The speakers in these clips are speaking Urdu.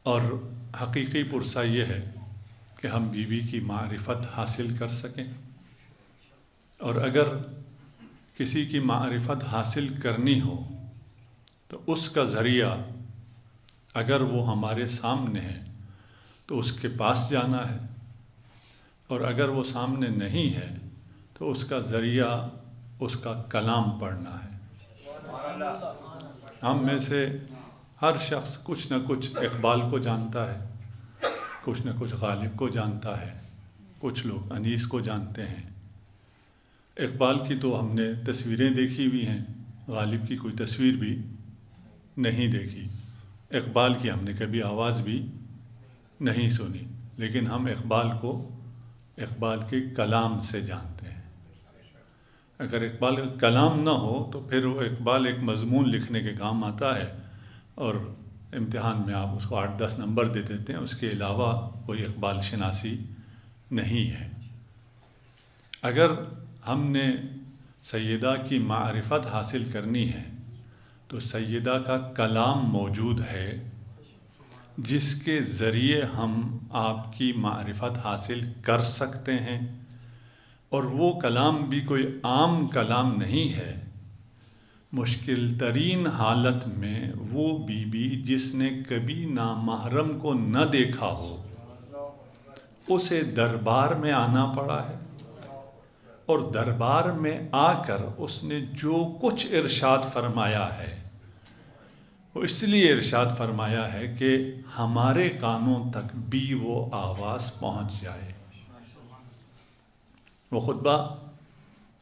اور حقیقی پرسہ یہ ہے کہ ہم بیوی کی معرفت حاصل کر سکیں، اور اگر کسی کی معرفت حاصل کرنی ہو تو اس کا ذریعہ اگر وہ ہمارے سامنے ہے تو اس کے پاس جانا ہے، اور اگر وہ سامنے نہیں ہے تو اس کا ذریعہ اس کا کلام پڑھنا ہے۔ ہم میں سے ہر شخص کچھ نہ کچھ اقبال کو جانتا ہے، کچھ نہ کچھ غالب کو جانتا ہے، کچھ لوگ انیس کو جانتے ہیں۔ اقبال کی تو ہم نے تصویریں دیکھی ہوئی ہیں، غالب کی کوئی تصویر بھی نہیں دیکھی، اقبال کی ہم نے کبھی آواز بھی نہیں سنی، لیکن ہم اقبال کو اقبال کے کلام سے جانتے ہیں۔ اگر اقبال کا کلام نہ ہو تو پھر وہ اقبال ایک مضمون لکھنے کے کام آتا ہے، اور امتحان میں آپ اس کو 8-10 نمبر دے دیتے ہیں، اس کے علاوہ کوئی اقبال شناسی نہیں ہے۔ اگر ہم نے سیدہ کی معرفت حاصل کرنی ہے تو سیدہ کا کلام موجود ہے، جس کے ذریعے ہم آپ کی معرفت حاصل کر سکتے ہیں، اور وہ کلام بھی کوئی عام کلام نہیں ہے۔ مشکل ترین حالت میں وہ بیوی جس نے کبھی نامحرم کو نہ دیکھا ہو، اسے دربار میں آنا پڑا ہے، اور دربار میں آ کر اس نے جو کچھ ارشاد فرمایا ہے وہ اس لیے ارشاد فرمایا ہے کہ ہمارے کانوں تک بھی وہ آواز پہنچ جائے۔ وہ خطبہ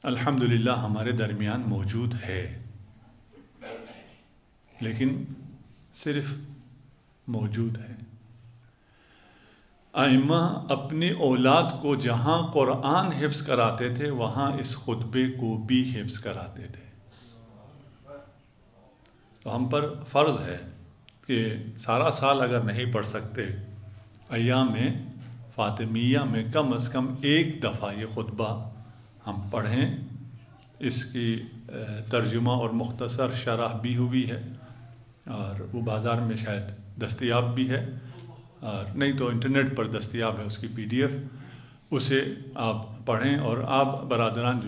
الحمدللہ ہمارے درمیان موجود ہے، لیکن صرف موجود ہے۔ ائمہ اپنی اولاد کو جہاں قرآن حفظ کراتے تھے وہاں اس خطبے کو بھی حفظ کراتے تھے۔ تو ہم پر فرض ہے کہ سارا سال اگر نہیں پڑھ سکتے، ایام فاطمیہ میں کم از کم ایک دفعہ یہ خطبہ ہم پڑھیں۔ اس کی ترجمہ اور مختصر شرح بھی ہوئی ہے، اور وہ بازار میں شاید دستیاب بھی ہے، اور نہیں تو انٹرنیٹ پر دستیاب ہے اس کی PDF، اسے آپ پڑھیں، اور آپ برادران